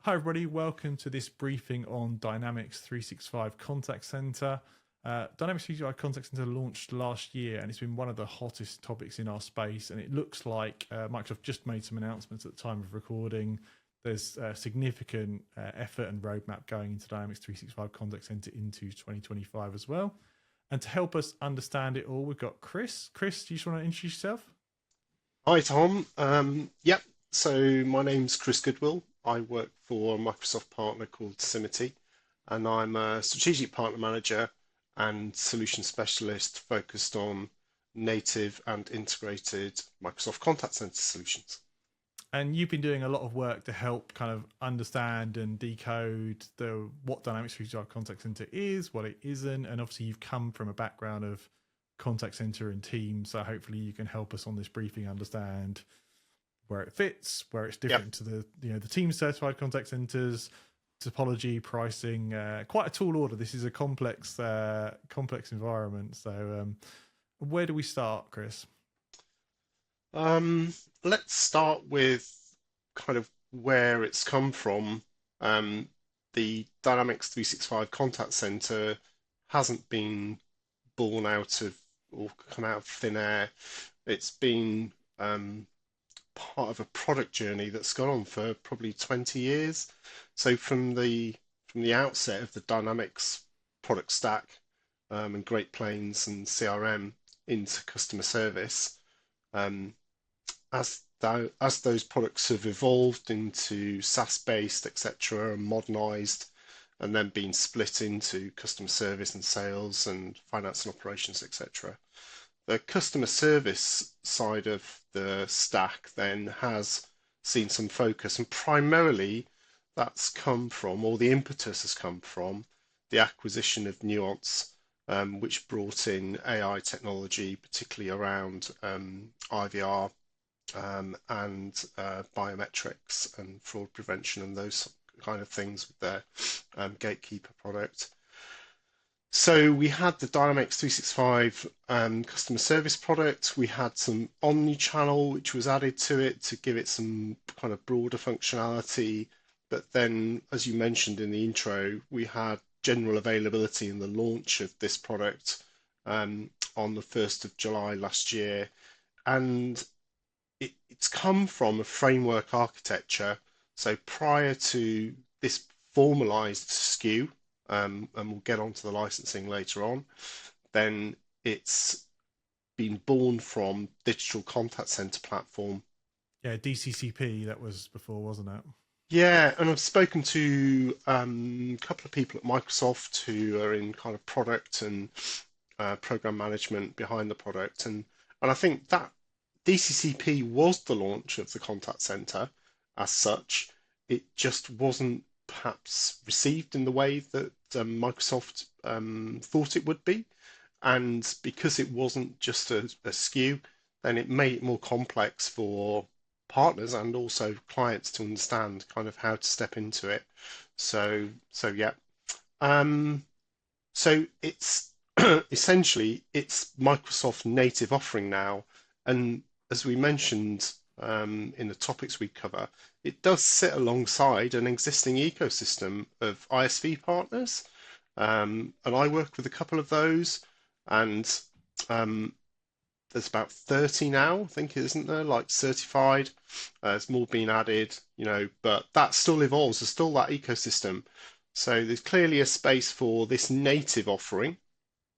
Hi, everybody. Welcome to this briefing on Dynamics 365 Contact Center. Dynamics 365 Contact Center launched last year, and it's been one of the hottest topics in our space. And it looks like Microsoft just made some announcements at the time of recording. There's significant effort and roadmap going into Dynamics 365 Contact Center into 2025 as well. And to help us understand it all, we've got Chris. Chris, do you just want to introduce yourself? Hi, Tom. Yep. So my name's Chris Goodwill. I work for a Microsoft partner called Simity, and I'm a strategic partner manager and solution specialist focused on native and integrated Microsoft Contact Center solutions. And you've been doing a lot of work to help kind of understand and decode what Dynamics 365 Contact Center is, what it isn't, and obviously you've come from a background of contact center and teams, so hopefully you can help us on this briefing understand where it fits, where it's Yep. different to the team certified contact centers, topology, pricing. Quite a tall order. This is a complex environment. So where do we start, Chris? Um, let's start with kind of where it's come from. Um, the Dynamics 365 Contact Center hasn't been born out of or come out of thin air. It's been part of a product journey that's gone on for probably 20 years. So from the outset of the Dynamics product stack and Great Plains and CRM into customer service, um, as those products have evolved into SaaS-based, etc., and modernized, and then been split into customer service and sales and finance and operations, etc. The customer service side of the stack then has seen some focus, and primarily that's come from, or the impetus has come from, the acquisition of Nuance, which brought in AI technology, particularly around IVR and biometrics and fraud prevention and those kind of things with their Gatekeeper product. So we had the Dynamics 365 customer service product. We had some omnichannel, which was added to it to give it some kind of broader functionality. But then, as you mentioned in the intro, we had general availability in the launch of this product on the 1st of July last year. And it's come from a framework architecture. So prior to this formalized SKU, and we'll get onto the licensing later on, then it's been born from Digital Contact Center platform. Yeah, DCCP, that was before, wasn't it? Yeah, and I've spoken to a couple of people at Microsoft who are in kind of product and program management behind the product, and I think that DCCP was the launch of the contact center as such. It just wasn't perhaps received in the way that Microsoft thought it would be. And because it wasn't just a SKU, then it made it more complex for partners and also clients to understand kind of how to step into it. So yeah. Um, so it's essentially it's Microsoft native offering now, and as we mentioned in the topics we cover, it does sit alongside an existing ecosystem of ISV partners, and I work with a couple of those, and um, there's about 30 now, I think, isn't there? Like certified. There's more being added, but that still evolves. There's still that ecosystem. So there's clearly a space for this native offering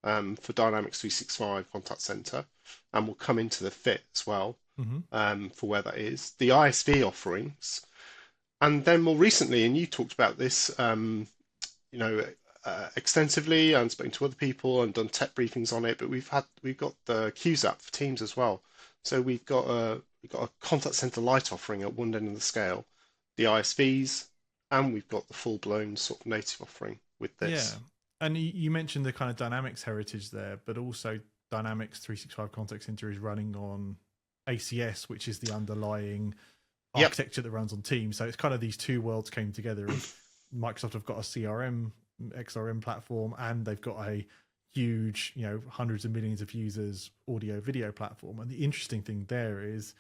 for Dynamics 365 Contact Center, and we'll come into the fit as well Mm-hmm. for where that is. The ISV offerings, and then more recently, and you talked about this, you know, extensively and spoken to other people and done tech briefings on it. But we've got the Qs app for Teams as well. So we've got a contact center light offering at one end of the scale, the ISVs, and we've got the full blown sort of native offering with Yeah. this. And you mentioned the kind of Dynamics heritage there, but also Dynamics 365 Contact Center is running on ACS, which is the underlying Yep. architecture that runs on Teams. So it's kind of these two worlds came together. Of Microsoft have got a CRM, XRM platform, and they've got a huge, hundreds of millions of users audio video platform. And the interesting thing there is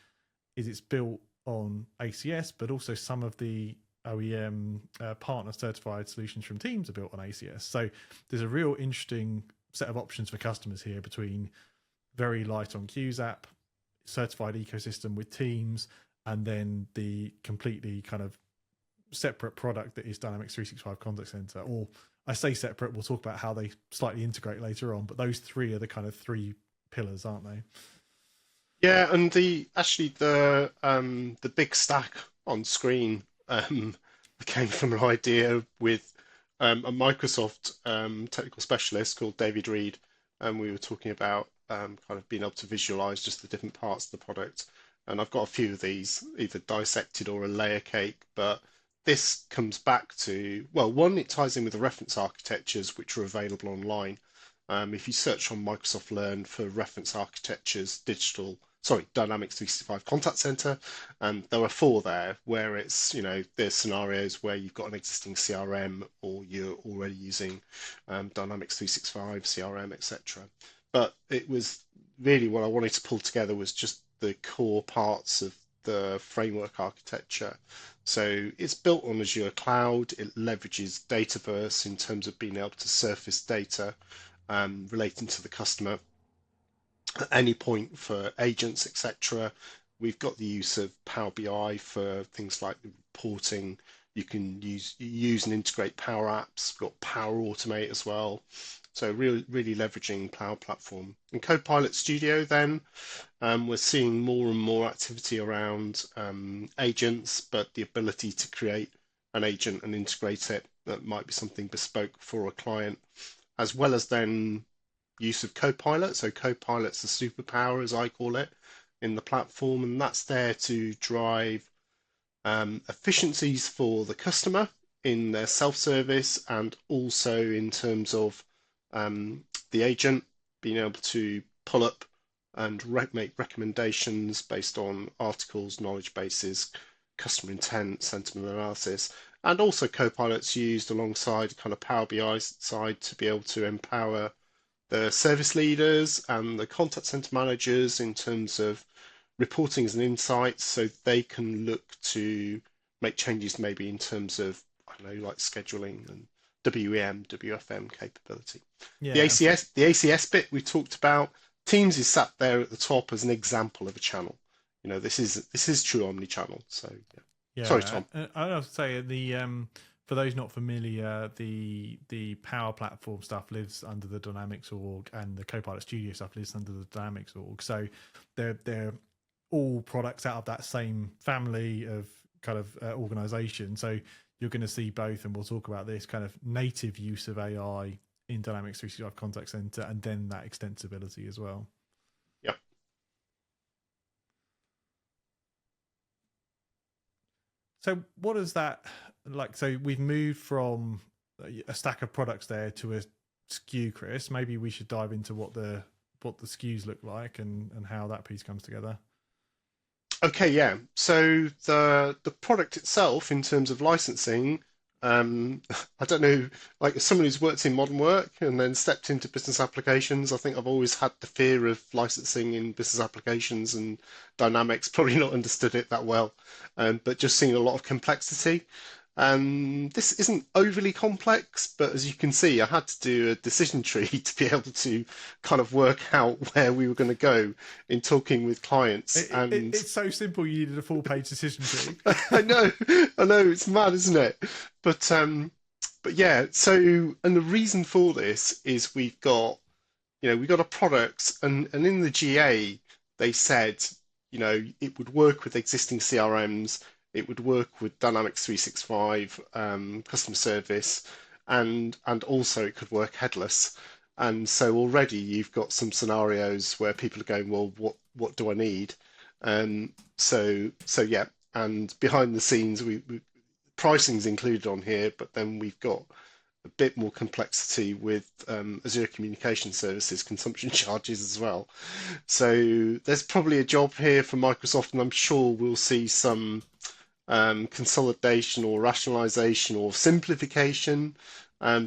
it's built on ACS, but also some of the OEM partner certified solutions from Teams are built on ACS. So there's a real interesting set of options for customers here between very light on Q's app, certified ecosystem with Teams, and then the completely kind of separate product that is Dynamics 365 Contact Center. Or I say separate, we'll talk about how they slightly integrate later on, but those three are the kind of three pillars, aren't they? Yeah, and the big stack on screen came from an idea with a Microsoft technical specialist called David Reed, and we were talking about kind of being able to visualize just the different parts of the product. And I've got a few of these, either dissected or a layer cake, but this comes back to, well, one, it ties in with the reference architectures which are available online. If you search on Microsoft Learn for reference architectures, Dynamics 365 Contact Center, there are 4 there where it's, there's scenarios where you've got an existing CRM or you're already using Dynamics 365 CRM, etc. But it was really what I wanted to pull together was just the core parts of the framework architecture. So it's built on Azure Cloud. It leverages Dataverse in terms of being able to surface data relating to the customer at any point for agents, etc. We've got the use of Power BI for things like reporting. You can use and integrate Power Apps. We've got Power Automate as well. So really leveraging Cloud Platform. And Copilot Studio then, we're seeing more and more activity around agents, but the ability to create an agent and integrate it, that might be something bespoke for a client, as well as then use of Copilot. So Copilot's the superpower, as I call it, in the platform, and that's there to drive efficiencies for the customer in their self-service and also in terms of the agent being able to pull up and make recommendations based on articles, knowledge bases, customer intent, sentiment analysis. And also Copilot's used alongside kind of Power BI side to be able to empower the service leaders and the contact center managers in terms of reportings and insights so they can look to make changes maybe in terms of, I don't know, like scheduling and WEM, WFM capability. Yeah. The ACS bit we talked about, Teams is sat there at the top as an example of a channel. This is true omnichannel. So yeah. Yeah. Sorry, Tom. I have to say for those not familiar, the Power Platform stuff lives under the Dynamics org, and the Copilot Studio stuff lives under the Dynamics org. So they're all products out of that same family of kind of organization. So you're going to see both, and we'll talk about this kind of native use of AI in Dynamics 365 Contact Center, and then that extensibility as well. Yep. So what is that like? So we've moved from a stack of products there to a SKU, Chris. Maybe we should dive into what the SKUs look like and how that piece comes together. Okay, yeah. So the product itself, in terms of licensing, I don't know, like as someone who's worked in modern work and then stepped into business applications, I think I've always had the fear of licensing in business applications, and Dynamics probably not understood it that well, but just seeing a lot of complexity. This isn't overly complex, but as you can see, I had to do a decision tree to be able to kind of work out where we were going to go in talking with clients. It's so simple. You needed a full-page decision tree. I know, it's mad, isn't it? But yeah. So, and the reason for this is we've got a product, and in the GA they said, it would work with existing CRMs. It would work with Dynamics 365 customer service, and also it could work headless. And so already you've got some scenarios where people are going, well, what do I need? So yeah, and behind the scenes, we pricing's included on here, but then we've got a bit more complexity with Azure Communication Services consumption charges as well. So there's probably a job here for Microsoft, and I'm sure we'll see some consolidation or rationalization or simplification,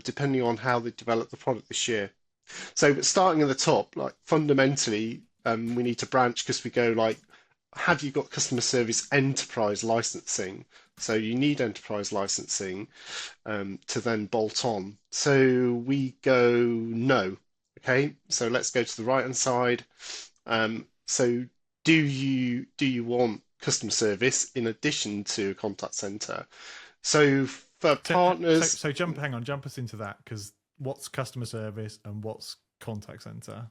depending on how they develop the product this year. So, but starting at the top, like fundamentally, we need to branch because we go like have you got customer service enterprise licensing? So you need enterprise licensing to then bolt on. So we go no. Okay, so let's go to the right hand side. So do you want customer service in addition to a contact center? So for So, so, partners, so jump us into that, because what's customer service and what's contact center?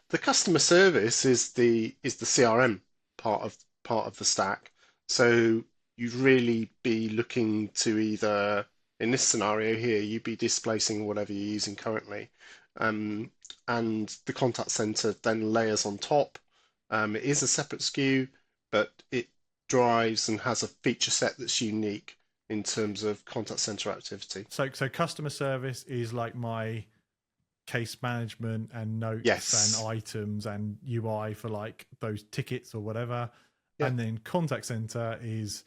the customer service is the CRM part of the stack. So you'd really be looking to either, in this scenario here, you'd be displacing whatever you're using currently. Um, and the contact center then layers on top. It is a separate SKU, but it drives and has a feature set that's unique in terms of contact center activity. So customer service is like my case management and notes and Yes. items and UI for like those tickets or whatever. Yeah. And then contact center is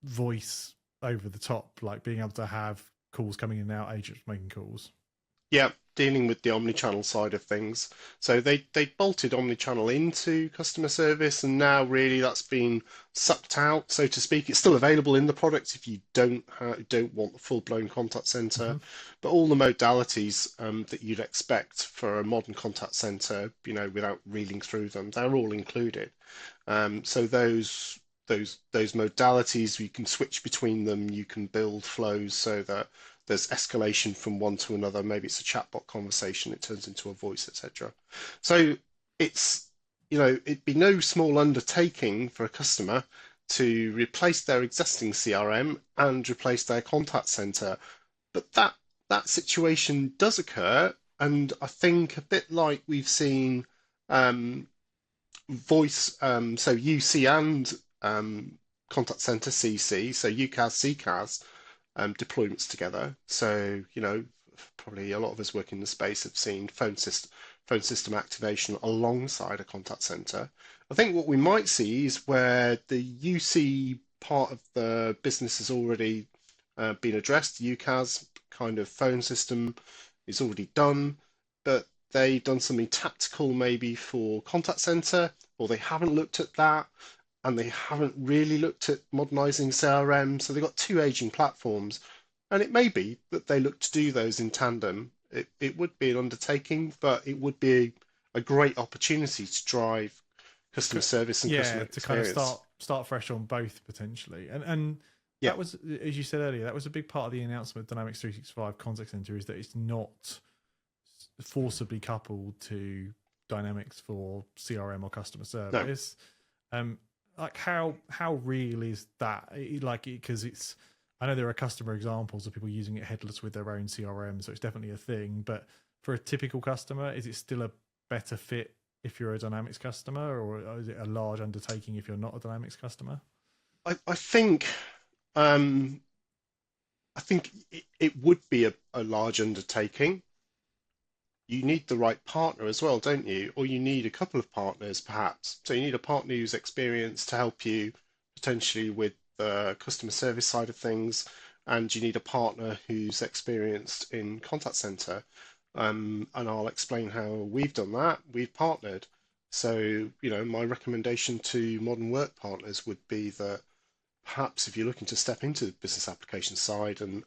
voice over the top, like being able to have calls coming in and out, agents making calls. Yeah, dealing with the omnichannel side of things. So they bolted omnichannel into customer service, and now really that's been sucked out, so to speak. It's still available in the product if you don't want the full-blown contact center, Mm-hmm. but all the modalities that you'd expect for a modern contact center, without reading through them, they're all included. So those modalities, you can switch between them, you can build flows so that there's escalation from one to another. Maybe it's a chatbot conversation, it turns into a voice, etc. So it's, it'd be no small undertaking for a customer to replace their existing CRM and replace their contact center. But that situation does occur, and I think a bit like we've seen voice, so UC and contact center CC, so UCAS, CCAS deployments together. So, probably a lot of us working in the space have seen phone system activation alongside a contact center. I think what we might see is where the UC part of the business has already been addressed. The UCAS kind of phone system is already done, but they've done something tactical maybe for contact center, or they haven't looked at that, and they haven't really looked at modernizing CRM. So they've got two aging platforms, and it may be that they look to do those in tandem. It would be an undertaking, but it would be a great opportunity to drive customer service and customer Yeah, to kind of experience. start fresh on both potentially. And Yeah. that was, as you said earlier, that was a big part of the announcement of Dynamics 365 Contact Center, is that it's not forcibly coupled to Dynamics for CRM or customer No. service. Like how real is that? Like, because it's, I know there are customer examples of people using it headless with their own CRM, so it's definitely a thing. But for a typical customer, is it still a better fit if you're a Dynamics customer, or is it a large undertaking if you're not a Dynamics customer? I think um, it would be a large undertaking. You need the right partner as well, don't you? Or you need a couple of partners, perhaps. So you need a partner who's experienced to help you potentially with the customer service side of things, and you need a partner who's experienced in contact center. And I'll explain how we've done that. We've partnered. So, my recommendation to modern work partners would be that perhaps if you're looking to step into the business application side, and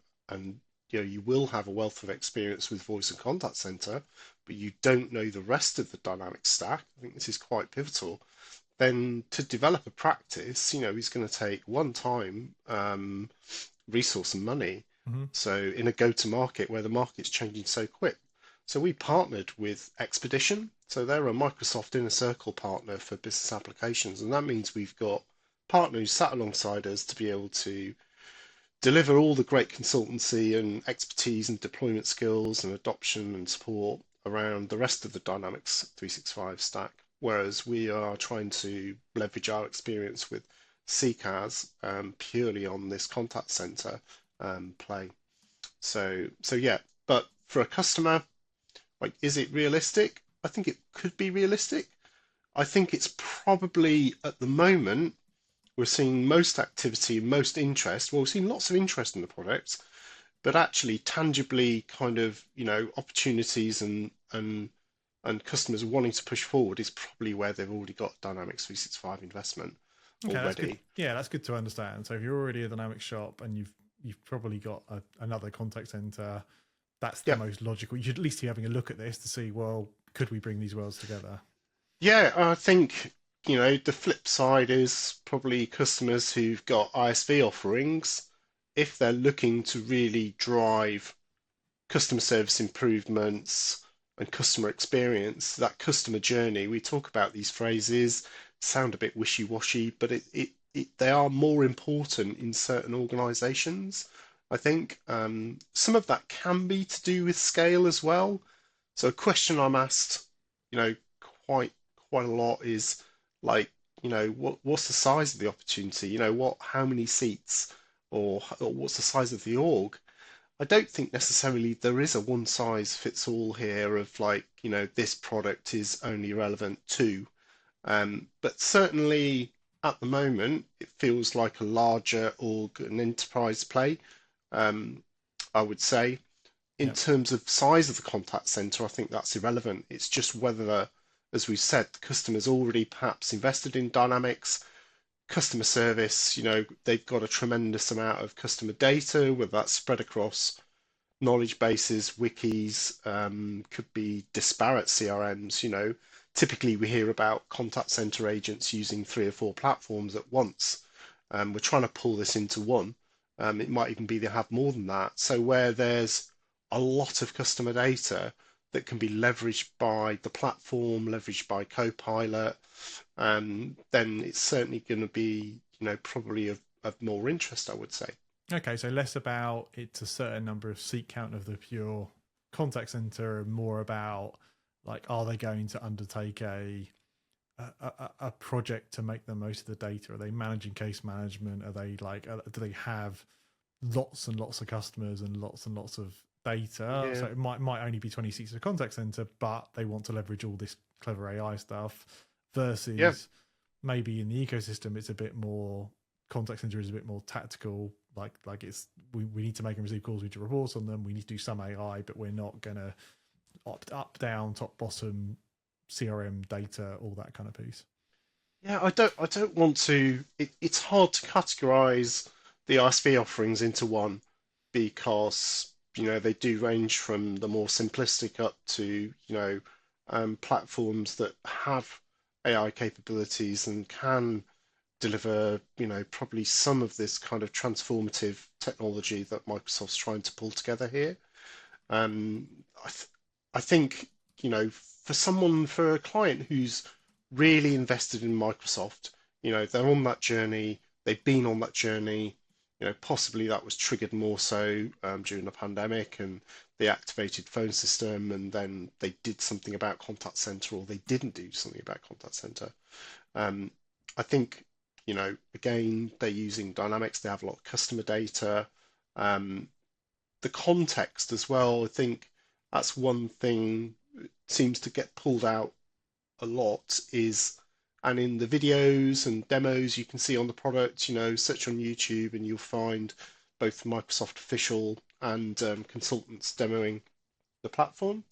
you will have a wealth of experience with voice and contact center, but you don't know the rest of the Dynamics stack, I think this is quite pivotal. Then to develop a practice, is going to take one time, resource and money. Mm-hmm. So in a go-to-market where the market's changing so quick. So we partnered with Expedition. So they're a Microsoft Inner Circle partner for business applications. And that means we've got partners sat alongside us to be able to deliver all the great consultancy and expertise and deployment skills and adoption and support around the rest of the Dynamics 365 stack. Whereas we are trying to leverage our experience with CCAS purely on this contact center play. So yeah, but for a customer, like, is it realistic? I think it could be realistic. I think it's probably at the moment we're seeing most activity, most interest. Well, we've seen lots of interest in the product, but actually tangibly kind of, opportunities and and customers wanting to push forward is probably where they've already got Dynamics 365 investment Okay, that's good. already. Yeah, that's good to understand. So if you're already a Dynamics shop and you've probably got another contact center, that's the Yeah, most logical. You should at least be having a look at this to see, well, could we bring these worlds together? yeah, I think, the flip side is probably customers who've got ISV offerings, if they're looking to really drive customer service improvements and customer experience, that customer journey. We talk about these phrases, sound a bit wishy-washy, but they are more important in certain organizations. I think some of that can be to do with scale as well. So a question I'm asked, you know, quite quite a lot is like, what's the size of the opportunity? How many seats, or what's the size of the org? I don't think necessarily there is a one size fits all here of like, this product is only relevant to. But certainly at the moment, it feels like a larger org, an enterprise play, um, I would say. In Yeah. terms of size of the contact center, I think that's irrelevant. It's just whether, as we said, the customer's already perhaps invested in Dynamics, customer service, they've got a tremendous amount of customer data, whether that's spread across knowledge bases, wikis, could be disparate CRMs. Typically we hear about contact center agents using 3 or 4 platforms at once. We're trying to pull this into one. It might even be they have more than that. So where there's a lot of customer data that can be leveraged by the platform, leveraged by Copilot, then it's certainly going to be, probably of more interest, I would say. Okay, so less about it's a certain number of seat count of the pure contact center, and more about like, are they going to undertake a project to make the most of the data? Are they managing case management? Are they like, do they have lots and lots of customers and lots of data? So Yeah, it might only be 20 seats of a contact center, but they want to leverage all this clever AI stuff. yeah. Versus maybe in the ecosystem, it's a bit more, contact center is a bit more tactical. Like it's, we need to make and receive calls, we need to report on them, we need to do some AI, but we're not gonna opt up, down, top, bottom, CRM data, all that kind of piece. Yeah, I don't want to. It's hard to categorize the ISV offerings into one because, they do range from the more simplistic up to, platforms that have AI capabilities and can deliver, probably some of this kind of transformative technology that Microsoft's trying to pull together here. Um, I th I think, for a client who's really invested in Microsoft, they're on that journey, they've been on that journey, possibly that was triggered more so during the pandemic and the activated phone system, and then they did something about contact center or they didn't do something about contact center. Um, I think, again, they're using Dynamics, they have a lot of customer data. Um, the context as well, I think that's one thing that seems to get pulled out a lot is, and in the videos and demos you can see on the product, search on YouTube and you'll find both Microsoft official and consultants demoing the platform.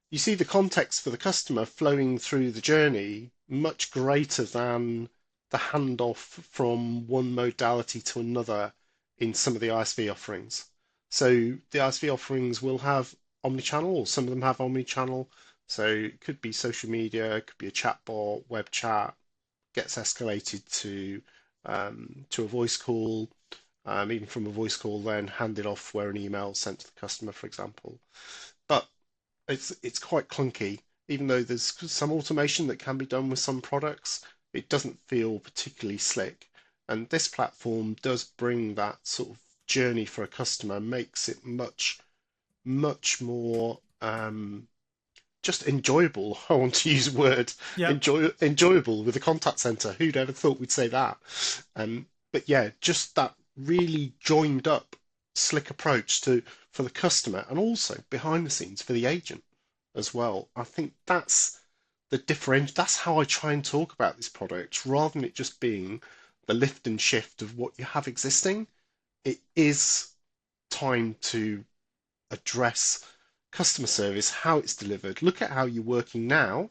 You see the context for the customer flowing through the journey much greater than the handoff from one modality to another in some of the ISV offerings. So the ISV offerings will have omnichannel, or some of them have omnichannel. So it could be social media, it could be a chatbot, web chat, gets escalated to a voice call, even from a voice call, then handed off where an email is sent to the customer, for example. But it's quite clunky. Even though there's some automation that can be done with some products, it doesn't feel particularly slick. And this platform does bring that sort of journey for a customer, makes it much, much more just enjoyable. I want to use a word, Yep. enjoyable with a contact center. Who'd ever thought we'd say that? But yeah, just that really joined up, slick approach to for the customer and also behind the scenes for the agent as well. I think that's the difference. That's how I try and talk about this product, rather than it just being the lift and shift of what you have existing. It is time to address customer service, how it's delivered. Look at how you're working now.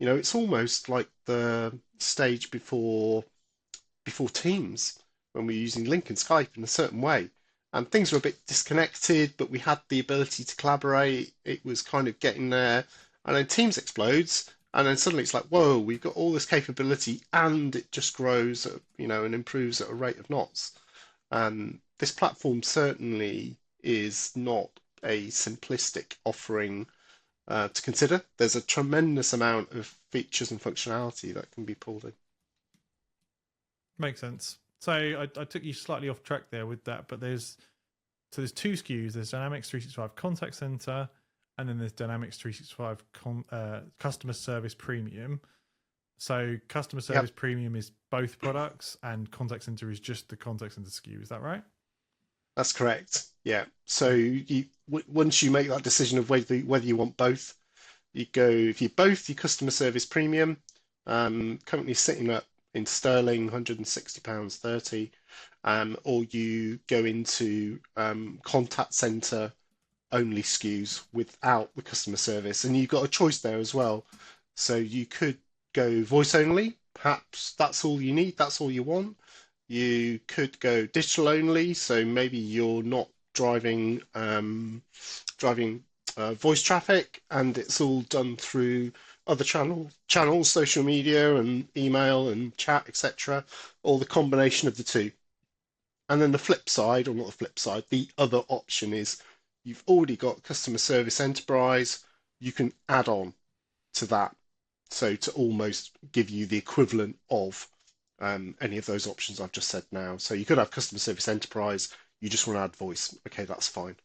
It's almost like the stage before Teams when we were using Link and Skype in a certain way. And things were a bit disconnected, but we had the ability to collaborate. It was kind of getting there. And then Teams explodes, and then suddenly it's like, whoa, we've got all this capability, and it just grows, and improves at a rate of knots. This platform certainly is not a simplistic offering to consider. There's a tremendous amount of features and functionality that can be pulled in. Makes sense. So I took you slightly off track there with that, but there's two SKUs. There's Dynamics 365 Contact Center, and then there's Dynamics 365 Customer Service Premium. So Customer Service Premium is both products, and Contact Center is just the Contact Center SKU. Is that right? That's correct. Yeah. So once you make that decision of whether you want both, you go, if you both, your Customer Service Premium, currently sitting at in sterling, £160.30, or you go into contact center only SKUs without the customer service, and you've got a choice there as well. So you could go voice only, perhaps that's all you need, that's all you want. You could go digital only, so maybe you're not driving voice traffic, and it's all done through other channels, social media and email and chat, etc., or the combination of the two. And then the flip side, or not the flip side, the other option is you've already got customer service enterprise, you can add on to that. So to almost give you the equivalent of any of those options I've just said now. So you could have customer service enterprise, you just want to add voice. Okay, that's fine.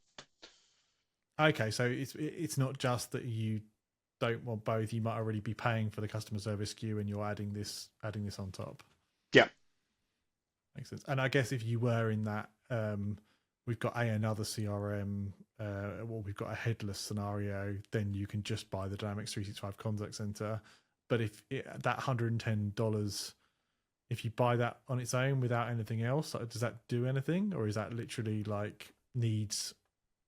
Okay, so it's not just that you don't want both. You might already be paying for the customer service SKU, and you're adding this on top. Yeah, makes sense. And I guess if you were in that, we've got another CRM, we've got a headless scenario, then you can just buy the Dynamics 365 Contact Center. But if that $110, if you buy that on its own without anything else, does that do anything, or is that literally like needs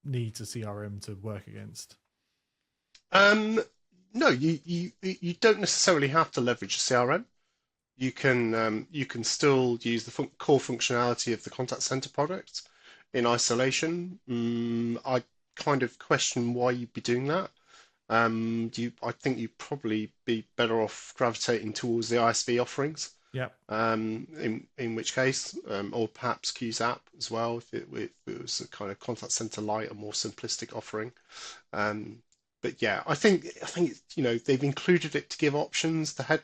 a CRM to work against? No, you don't necessarily have to leverage a CRM. You can still use the core functionality of the contact center product in isolation. I kind of question why you'd be doing that. I think you'd probably be better off gravitating towards the ISV offerings. Yeah. In which case, or perhaps Q's app as well, if it was a kind of contact center light, a more simplistic offering. But yeah, I think they've included it to give options. The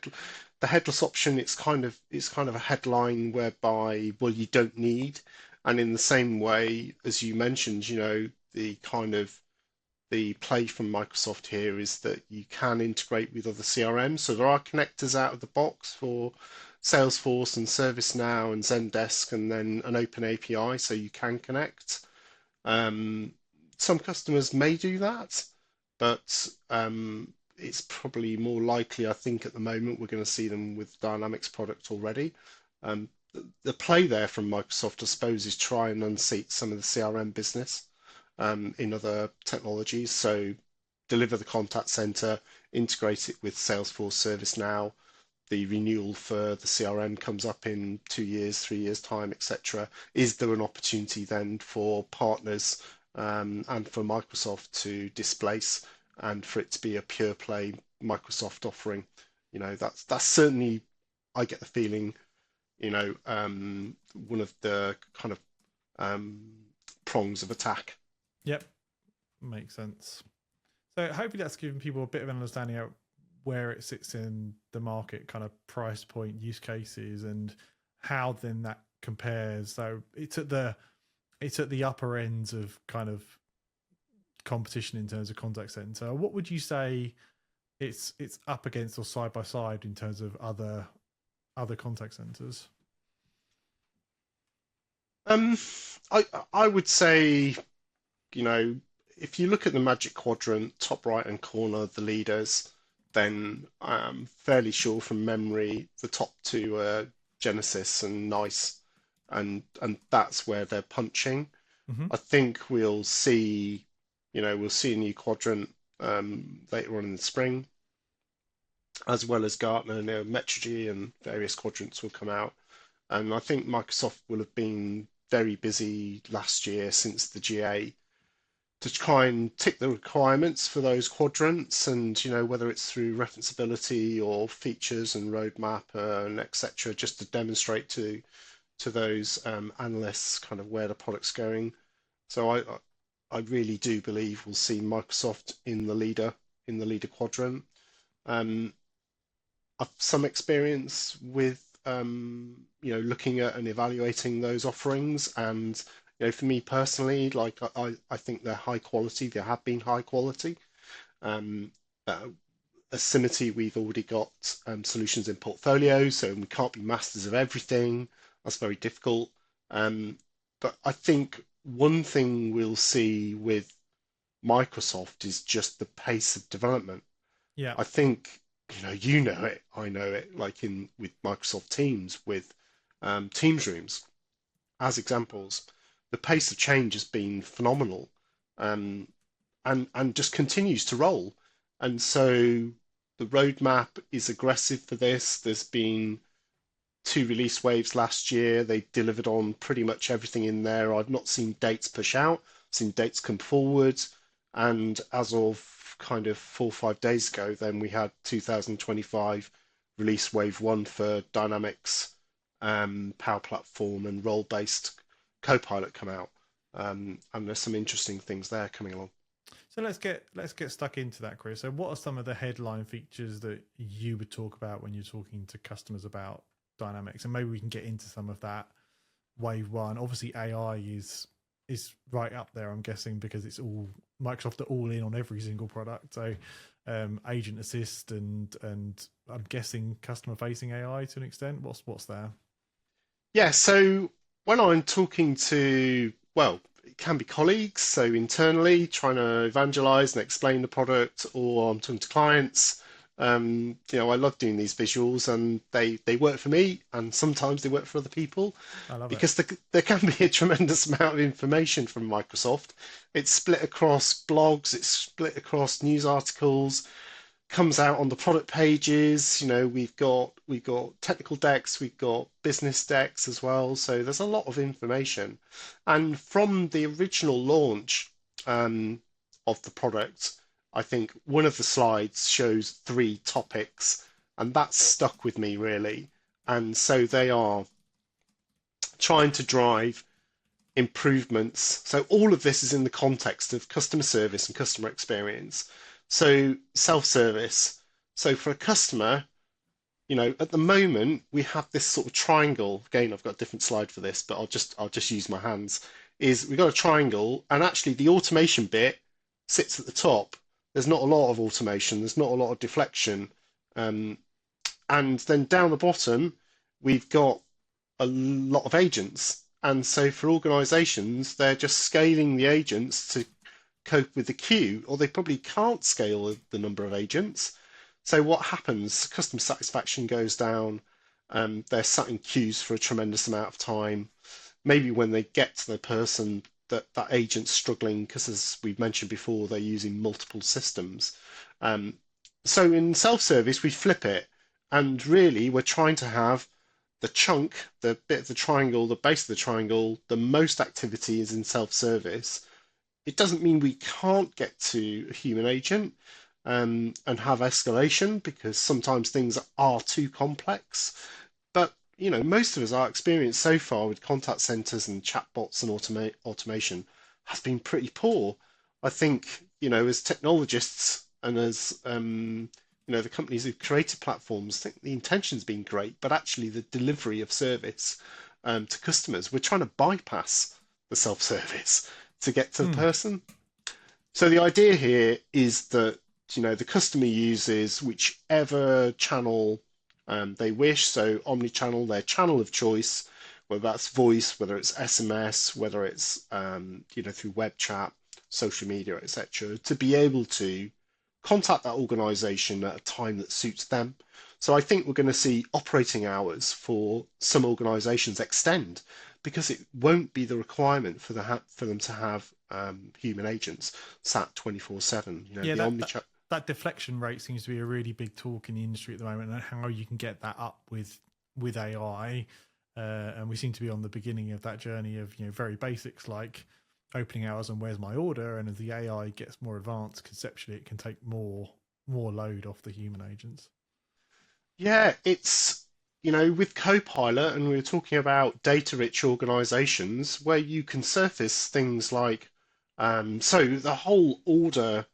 headless option, it's kind of a headline whereby, well, you don't need. And in the same way as you mentioned, the play from Microsoft here is that you can integrate with other CRMs. So there are connectors out of the box for Salesforce and ServiceNow and Zendesk, and then an open API so you can connect. Some customers may do that, but it's probably more likely, I think, at the moment we're going to see them with Dynamics product already. The play there from Microsoft, I suppose, is try and unseat some of the CRM business in other technologies. So deliver the contact center, integrate it with Salesforce, ServiceNow. The renewal for the CRM comes up in 2 years, 3 years time, etc. Is there an opportunity then for partners and for Microsoft to displace, and for it to be a pure play Microsoft offering? That's certainly, I get the feeling, one of the kind of prongs of attack. Yep, makes sense. So hopefully that's given people a bit of an understanding of where it sits in the market, kind of price point, use cases, and how then that compares. So it's at the upper ends of kind of competition in terms of contact center. What would you say it's up against or side by side in terms of other contact centers? I would say, if you look at the Magic Quadrant, top right hand corner, the leaders, then I'm fairly sure from memory the top two are Genesys and NICE, and that's where they're punching. Mm-hmm. I think we'll see, We'll see a new quadrant later on in the spring, as well as Gartner, Metrigy and various quadrants will come out. And I think Microsoft will have been very busy last year since the GA to try and tick the requirements for those quadrants, and whether it's through referenceability or features and roadmap and etc., just to demonstrate to those analysts kind of where the product's going. So I really do believe we'll see Microsoft in the leader quadrant. I've some experience with looking at and evaluating those offerings, and for me personally, like I think they're high quality. They have been high quality. Um, at Ciminity, we've already got solutions in portfolio, so we can't be masters of everything. That's very difficult. But I think one thing we'll see with Microsoft is just the pace of development. Yeah. I think you know it, I know it, like in with Microsoft Teams, with Teams rooms as examples. The pace of change has been phenomenal, and just continues to roll. And so the roadmap is aggressive for this. There's been 2 release waves last year. They delivered on pretty much everything in there. I've not seen dates push out, seen dates come forward. And as of kind of 4 or 5 days ago, then we had 2025 release wave 1 for Dynamics Power Platform and role-based Copilot come out. And there's some interesting things there coming along. So let's get stuck into that, Chris. So what are some of the headline features that you would talk about when you're talking to customers about Dynamics? And maybe we can get into some of that wave one. Obviously AI is right up there, I'm guessing, because it's all Microsoft are all in on every single product. So agent assist and I'm guessing customer facing AI to an extent. What's there? Yeah, so when I'm talking to, well, it can be colleagues, so internally trying to evangelize and explain the product, or I'm talking to clients. I love doing these visuals, and they work for me, and sometimes they work for other people, I love it. because there can be a tremendous amount of information from Microsoft. It's split across blogs, it's split across news articles, comes out on the product pages. We've got technical decks, we've got business decks as well. So there's a lot of information. And from the original launch of the product, I think one of the slides shows 3 topics, and that's stuck with me really. And so they are trying to drive improvements. So all of this is in the context of customer service and customer experience. So self-service. So for a customer, at the moment we have this sort of triangle. Again, I've got a different slide for this, but I'll just use my hands. We've got a triangle, and actually the automation bit sits at the top. There's not a lot of automation. There's not a lot of deflection. And then down the bottom, we've got a lot of agents. And so for organizations, they're just scaling the agents to cope with the queue, or they probably can't scale the number of agents. So what happens? Customer satisfaction goes down. They're sat in queues for a tremendous amount of time. Maybe when they get to the person, that agent's struggling because, as we've mentioned before, they're using multiple systems. So in self-service, we flip it, and really we're trying to have the chunk, the bit of the triangle, the base of the triangle, the most activity is in self-service. It doesn't mean we can't get to a human agent and have escalation, because sometimes things are too complex. But most of us, our experience so far with contact centers and chatbots and automation has been pretty poor. I think as technologists and as the companies who've created platforms, I think the intention's been great, but actually the delivery of service to customers, we're trying to bypass the self-service to get to the person. So the idea here is that the customer uses whichever channel they wish. So omnichannel, their channel of choice, whether that's voice, whether it's SMS, whether it's through web chat, social media, etc., to be able to contact that organization at a time that suits them. So I think we're going to see operating hours for some organizations extend, because it won't be the requirement for them to have human agents sat 24/7. You know, Yeah, the omnichannel. that deflection rate seems to be a really big talk in the industry at the moment, and how you can get that up with AI. And we seem to be on the beginning of that journey of, very basics like opening hours and where's my order. And as the AI gets more advanced, conceptually, it can take more load off the human agents. Yeah, it's, with Copilot, and we were talking about data-rich organizations where you can surface things like, so the whole order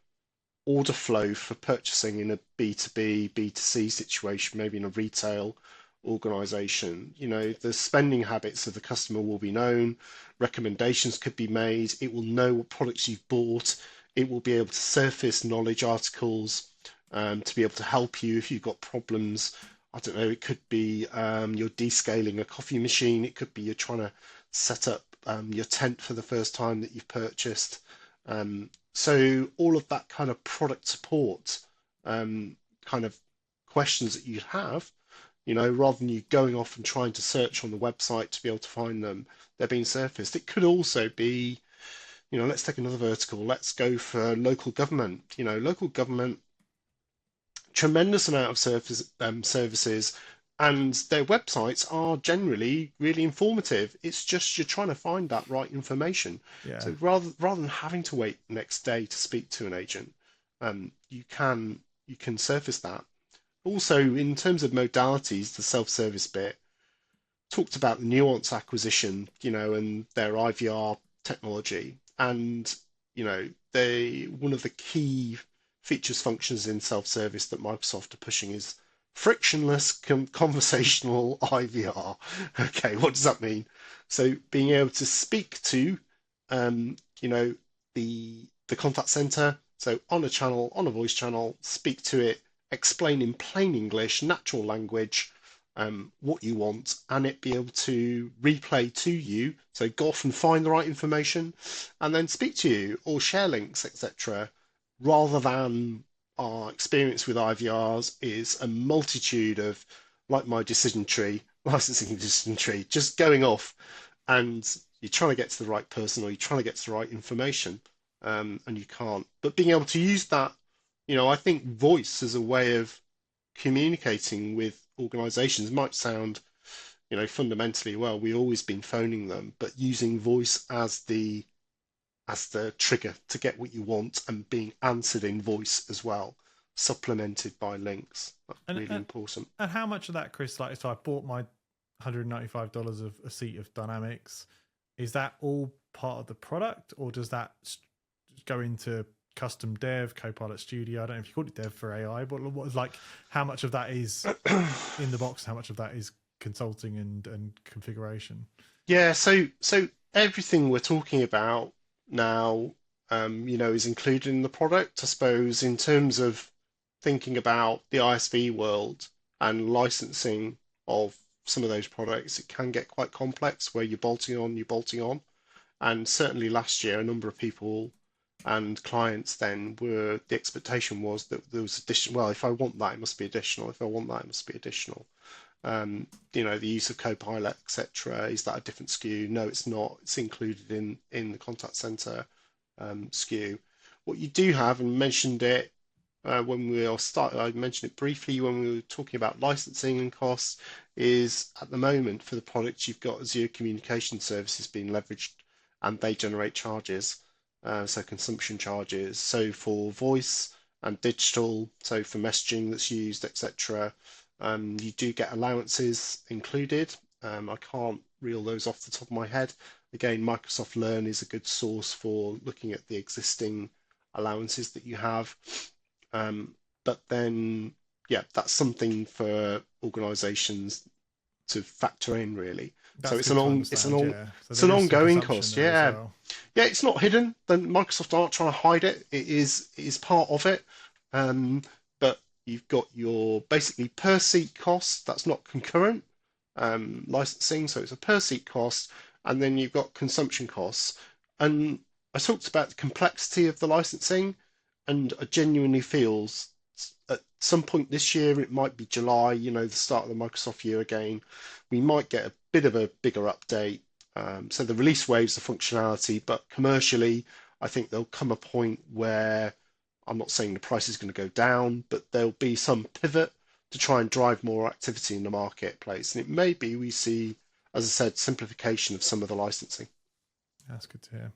flow for purchasing in a B2B, B2C situation, maybe in a retail organization. The spending habits of the customer will be known, recommendations could be made, it will know what products you've bought, it will be able to surface knowledge articles to be able to help you if you've got problems. I don't know, it could be you're descaling a coffee machine, it could be you're trying to set up your tent for the first time that you've purchased. So all of that kind of product support kind of questions that you have, rather than you going off and trying to search on the website to be able to find them, they're being surfaced. It could also be, let's take another vertical. Let's go for local government. Local government, tremendous amount of services, and their websites are generally really informative. It's just you're trying to find that right information. Yeah. So rather than having to wait the next day to speak to an agent, you can surface that. Also, in terms of modalities, the self-service bit talked about the Nuance acquisition, and their IVR technology, and one of the key features functions in self-service that Microsoft are pushing is frictionless conversational IVR. Okay, what does that mean? So being able to speak to, the contact center, so on a channel, on a voice channel, speak to it, explain in plain English, natural language, what you want, and it be able to replay to you. So go off and find the right information, and then speak to you or share links, etc. Rather than our experience with IVRs is a multitude of, like my decision tree, licensing decision tree, just going off, and you're trying to get to the right person or you're trying to get to the right information, and you can't. But being able to use that, I think voice as a way of communicating with organizations might sound, fundamentally, well, we've always been phoning them, but using voice as the trigger to get what you want and being answered in voice as well, supplemented by links. That's And, really and important. and how much of that, Chris? Like, so I bought my $195 of a seat of Dynamics. Is that all part of the product, or does that go into custom dev, Copilot Studio? I don't know if you call it dev for AI, but what is, like, how much of that is in the box? How much of that is consulting and configuration? Yeah, so everything we're talking about now, is included in the product. I suppose in terms of thinking about the ISV world and licensing of some of those products, it can get quite complex where you're bolting on. And certainly last year, a number of people and clients then the expectation was that there was additional, well, if I want that, it must be additional. If I want that, it must be additional. The use of Copilot, etc. Is that a different SKU? No, it's not. It's included in the contact center SKU. What you do have, and mentioned it when we all started, I mentioned it briefly when we were talking about licensing and costs, is at the moment for the products you've got Azure Communication Services being leveraged, and they generate charges, so consumption charges. So for voice and digital, so for messaging that's used, etc. You do get allowances included. I can't reel those off the top of my head. Again, Microsoft Learn is a good source for looking at the existing allowances that you have. But then, yeah, that's something for organizations to factor in, really. So That's good to understand. Yeah, so it's an there is some ongoing consumption cost. there as Yeah, well. yeah, it's not hidden. Then Microsoft aren't trying to hide it. It is part of it. But you've got your basically per seat cost. That's not concurrent licensing, so it's a per seat cost, and then you've got consumption costs. And I talked about the complexity of the licensing, and I genuinely feels at some point this year, it might be July, the start of the Microsoft year again, we might get a bit of a bigger update. So the release waves the functionality, but commercially, I think there'll come a point where I'm not saying the price is going to go down, but there'll be some pivot to try and drive more activity in the marketplace. And it may be we see, as I said, simplification of some of the licensing. That's good to hear.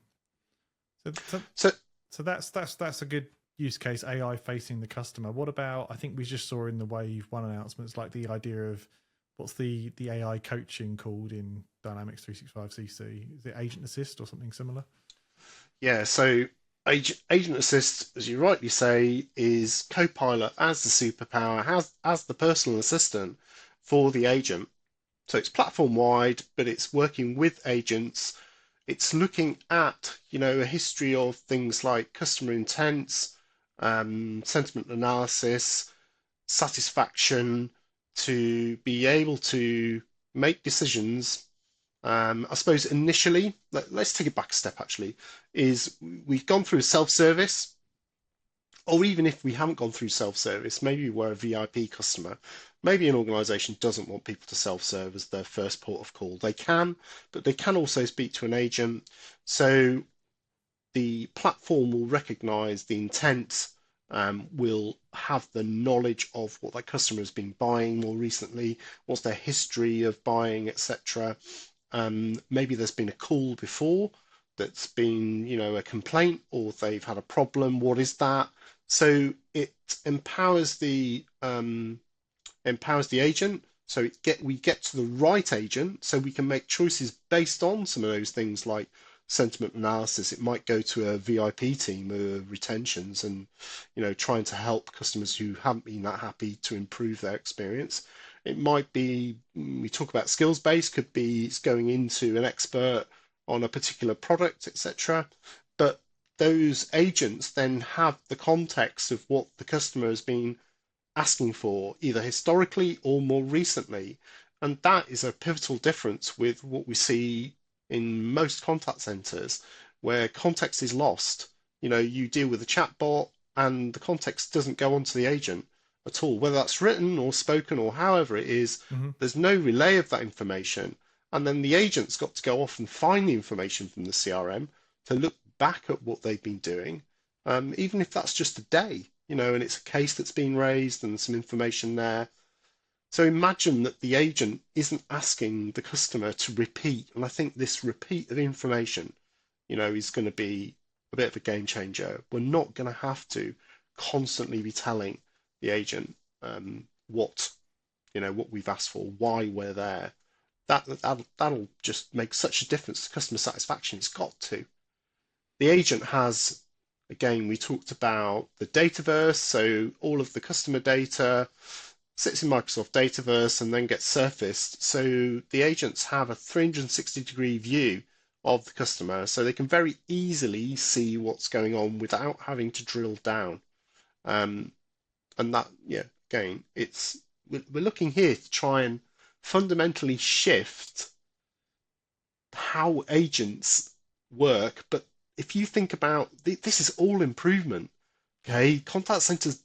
So, So so that's a good use case, AI facing the customer. What about, I think we just saw in the Wave 1 announcements, like the idea of what's the AI coaching called in Dynamics 365 CC? Is it Agent Assist or something similar? yeah, so Agent Assist, as you rightly say, is Copilot as the superpower, as the personal assistant for the agent. So it's platform wide, but it's working with agents. It's looking at, a history of things like customer intents, sentiment analysis, satisfaction, to be able to make decisions. I suppose initially, let's take it back a step actually, is we've gone through self-service, or even if we haven't gone through self-service, maybe we're a VIP customer. Maybe an organization doesn't want people to self-serve as their first port of call. They can, but they can also speak to an agent. So the platform will recognize the intent, will have the knowledge of what that customer has been buying more recently, what's their history of buying, etc. Maybe there's been a call before that's been, a complaint, or they've had a problem. What is that? So it empowers the agent. So we get to the right agent, so we can make choices based on some of those things like sentiment analysis. It might go to a VIP team of retentions and trying to help customers who haven't been that happy to improve their experience. It might be, we talk about skills based, could be it's going into an expert on a particular product, etc. But those agents then have the context of what the customer has been asking for, either historically or more recently. And that is a pivotal difference with what we see in most contact centers, where context is lost. You deal with a chatbot and the context doesn't go onto the agent at all, whether that's written or spoken or however it is. Mm-hmm. There's no relay of that information. And then the agent's got to go off and find the information from the CRM to look back at what they've been doing, even if that's just a day, and it's a case that's been raised and some information there. So imagine that the agent isn't asking the customer to repeat. And I think this repeat of information, is going to be a bit of a game changer. We're not going to have to constantly be telling the agent what we've asked for, why we're there. That'll just make such a difference to customer satisfaction. It's got to. The agent has, again, we talked about the Dataverse, so all of the customer data sits in Microsoft Dataverse and then gets surfaced. So the agents have a 360-degree view of the customer, so they can very easily see what's going on without having to drill down. And that, again, we're looking here to try and fundamentally shift how agents work. But if you think about this, is all improvement. Okay, contact centers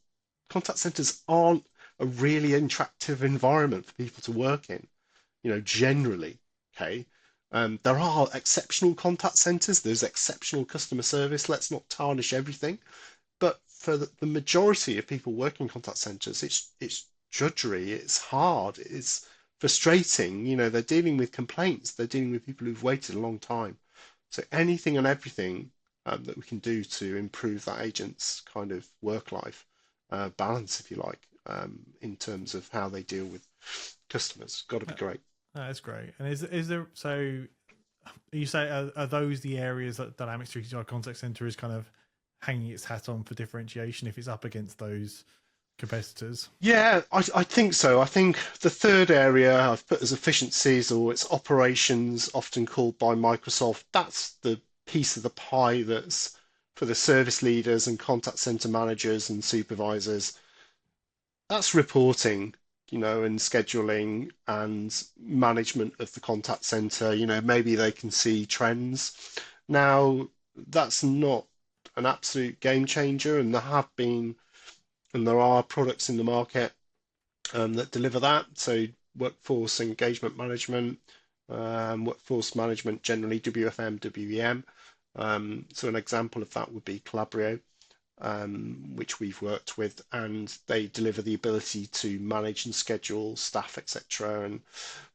aren't a really interactive environment for people to work in, generally. Okay, there are exceptional contact centers. There's exceptional customer service. Let's not tarnish everything. But for the majority of people working in contact centers, it's drudgery. It's hard. It's frustrating. They're dealing with complaints. They're dealing with people who've waited a long time. So anything and everything that we can do to improve that agent's kind of work life balance, if you like, in terms of how they deal with customers, got to be great. That's great. And is there, so you say, are those the areas that Dynamics 365 Contact Center is kind of hanging its hat on for differentiation if it's up against those competitors? Yeah, I think so. I think the third area I've put as efficiencies, or its operations, often called by Microsoft. That's the piece of the pie that's for the service leaders and contact center managers and supervisors. That's reporting, and scheduling and management of the contact center. Maybe they can see trends. Now, that's not an absolute game changer, and there are products in the market that deliver that. So workforce engagement management, workforce management, generally WFM, WEM. So an example of that would be Calabrio, which we've worked with, and they deliver the ability to manage and schedule staff, etc. And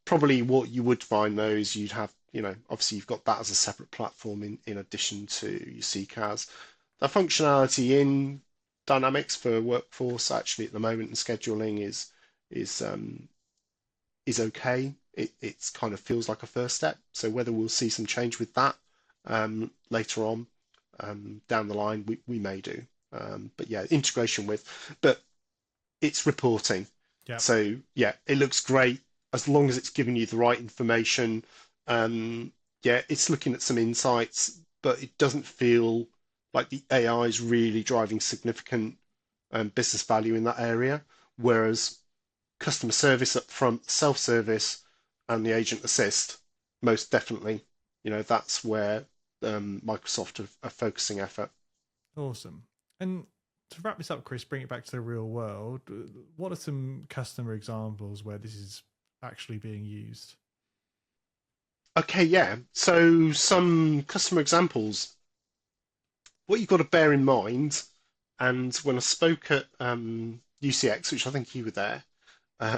probably what you would find though is you'd have, obviously you've got that as a separate platform in addition to your CCAS. The functionality in Dynamics for workforce actually at the moment in scheduling is is okay. It's kind of feels like a first step. So whether we'll see some change with that later on down the line, we may do. But yeah, integration with, but it's reporting. Yeah. So yeah, it looks great as long as it's giving you the right information. Yeah, it's looking at some insights, but it doesn't feel like the AI is really driving significant business value in that area. Whereas customer service up front, self-service, and the agent assist, most definitely, that's where Microsoft are focusing effort. Awesome. And to wrap this up, Chris, bring it back to the real world. What are some customer examples where this is actually being used? Okay, yeah. So some customer examples. What you've got to bear in mind, and when I spoke at UCX, which I think you were there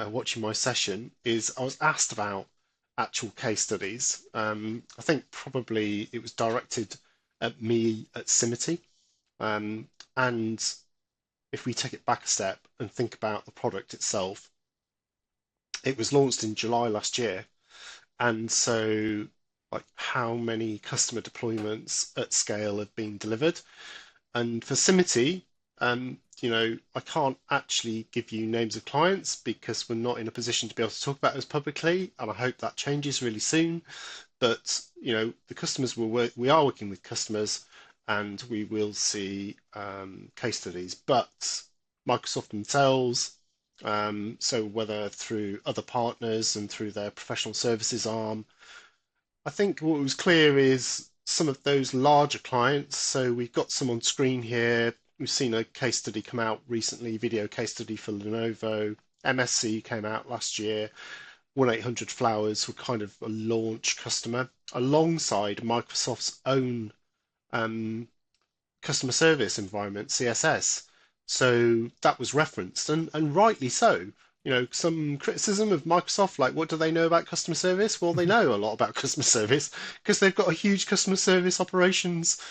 watching my session, is I was asked about actual case studies. I think probably it was directed at me at Simity. And if we take it back a step and think about the product itself, it was launched in July last year. And so, like, how many customer deployments at scale have been delivered? And for Simity, I can't actually give you names of clients because we're not in a position to be able to talk about those publicly, and I hope that changes really soon. But the customers we are working with customers, and we will see case studies. But Microsoft themselves, so whether through other partners and through their professional services arm, I think what was clear is some of those larger clients. So we've got some on screen here. We've seen a case study come out recently, video case study for Lenovo. MSC came out last year. 1-800-Flowers were kind of a launch customer alongside Microsoft's own customer service environment, CSS. So that was referenced, and rightly so. Some criticism of Microsoft, like what do they know about customer service? Well, they know a lot about customer service because they've got a huge customer service operations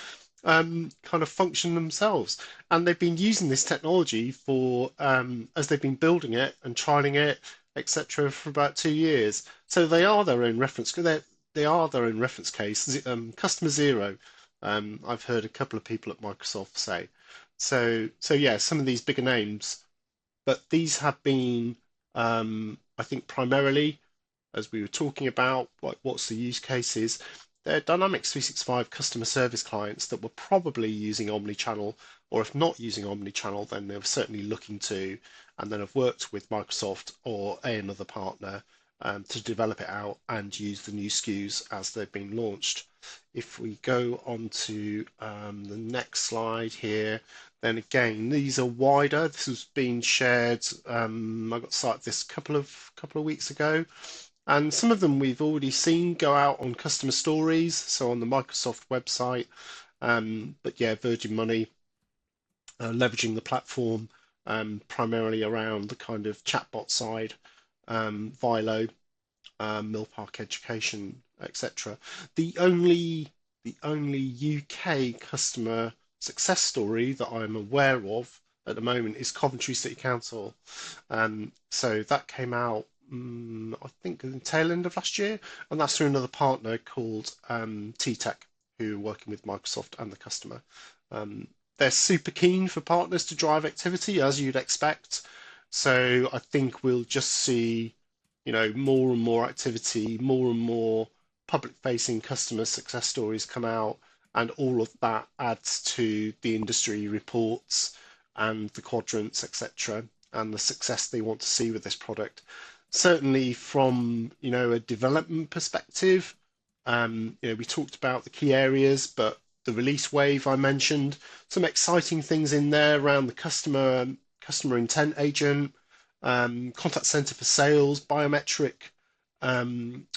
kind of function themselves, and they've been using this technology for as they've been building it and trialing it, etc., for about 2 years. So they are their own reference. They are their own reference case. Customer zero. I've heard a couple of people at Microsoft say. So yeah, some of these bigger names, but these have been, I think, primarily, as we were talking about, like what's the use cases. They're Dynamics 365 customer service clients that were probably using omnichannel, or if not using omnichannel, then they were certainly looking to, and then have worked with Microsoft or another partner to develop it out and use the new SKUs as they've been launched. If we go on to the next slide here, then again, these are wider. This has been shared. I got started this couple of weeks ago, and some of them we've already seen go out on customer stories, so on the Microsoft website. But yeah, Virgin Money leveraging the platform primarily around the kind of chatbot side, Vilo, Mill Park Education, etc. The only UK customer success story that I'm aware of at the moment is Coventry City Council. So that came out, I think, in the tail end of last year, and that's through another partner called T-Tech, who are working with Microsoft and the customer. They're super keen for partners to drive activity, as you'd expect. So I think we'll just see, more and more activity, more and more public-facing customer success stories come out, and all of that adds to the industry reports and the quadrants, etc., and the success they want to see with this product. Certainly from, a development perspective, we talked about the key areas, but the release wave I mentioned, some exciting things in there around the customer intent agent, contact center for sales, biometric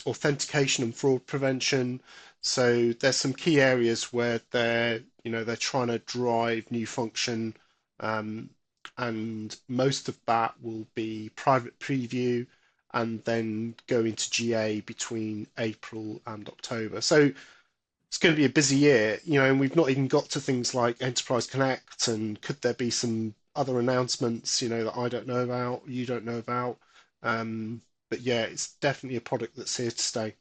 authentication and fraud prevention. So there's some key areas where they're trying to drive new function, um, and most of that will be private preview and then go into GA between April and October. So it's going to be a busy year, and we've not even got to things like Enterprise Connect, and could there be some other announcements, that I don't know about, you don't know about. But yeah, it's definitely a product that's here to stay.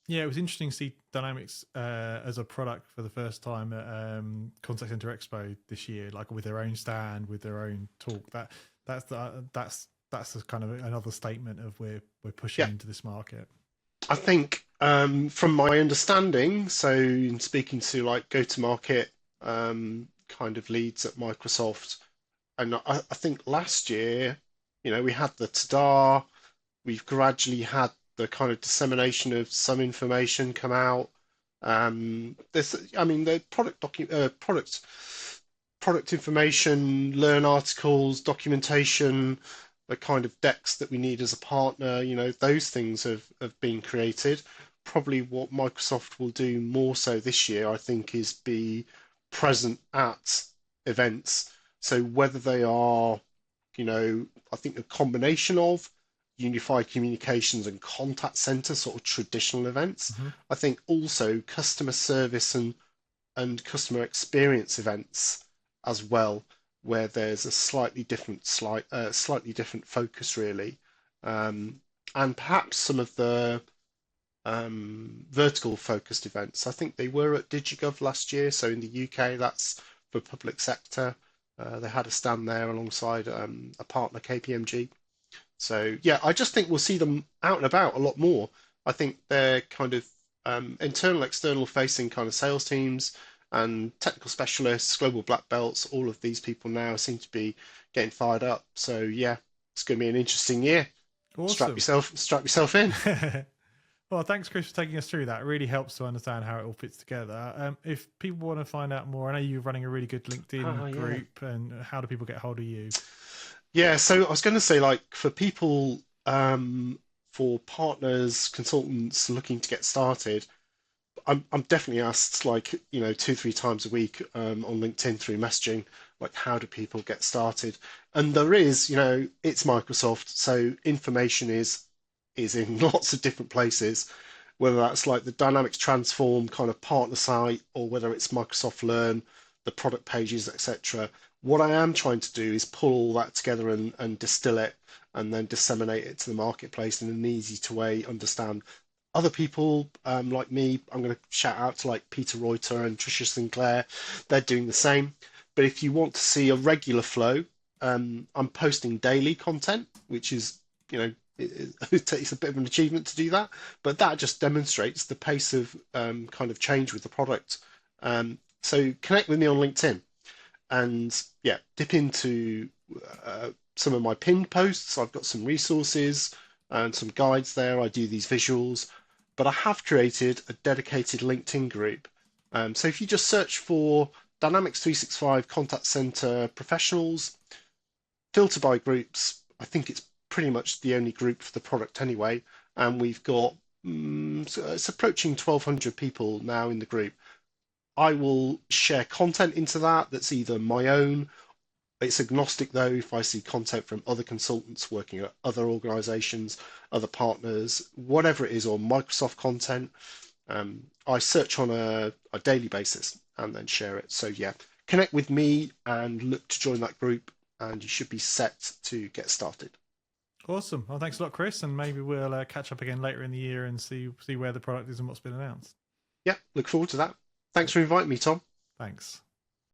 Yeah, it was interesting to see Dynamics as a product for the first time at Contact Center Expo this year, like with their own stand, with their own talk. That's a kind of another statement of we're pushing Yeah, into this market. I think from my understanding, so in speaking to like go-to-market kind of leads at Microsoft, and I think last year, we had the ta-da, we've gradually had the kind of dissemination of some information come out. The product information, learn articles, documentation, the kind of decks that we need as a partner, those things have been created. Probably what Microsoft will do more so this year, I think, is be present at events. So whether they are, I think a combination of unified communications and contact center sort of traditional events. Mm-hmm. I think also customer service and customer experience events as well, where there's a slightly different focus really, and perhaps some of the vertical focused events. I think they were at DigiGov last year, so in the UK that's for public sector. They had a stand there alongside a partner, KPMG. So yeah, I just think we'll see them out and about a lot more. I think they're kind of internal, external facing kind of sales teams and technical specialists, global black belts. All of these people now seem to be getting fired up. So yeah, it's going to be an interesting year. Awesome. Strap yourself in. Well, thanks, Chris, for taking us through that. It really helps to understand how it all fits together. If people want to find out more, I know you're running a really good LinkedIn Yeah. group, and how do people get hold of you? Yeah, so I was going to say, like, for people, for partners, consultants looking to get started, I'm definitely asked like, 2, 3 times a week on LinkedIn through messaging, like how do people get started? And there is, it's Microsoft, so information is in lots of different places, whether that's like the Dynamics Transform kind of partner site or whether it's Microsoft Learn, the product pages, etc. What I am trying to do is pull all that together and distill it and then disseminate it to the marketplace in an easy to way understand. Other people like me, I'm going to shout out to like Peter Reuter and Tricia Sinclair. They're doing the same. But if you want to see a regular flow, I'm posting daily content, which is, it takes a bit of an achievement to do that. But that just demonstrates the pace of kind of change with the product. So connect with me on LinkedIn and yeah, dip into some of my pinned posts. I've got some resources and some guides there. I do these visuals, but I have created a dedicated LinkedIn group. So if you just search for Dynamics 365 Contact Center Professionals, filter by groups, I think it's pretty much the only group for the product anyway. And we've got, so it's approaching 1,200 people now in the group. I will share content into that that's either my own. It's agnostic though, if I see content from other consultants working at other organizations, other partners, whatever it is, or Microsoft content, I search on a daily basis and then share it. So yeah, connect with me and look to join that group and you should be set to get started. Awesome. Well, thanks a lot, Chris, and maybe we'll catch up again later in the year and see where the product is and what's been announced. Yeah, look forward to that. Thanks for inviting me, Tom. Thanks.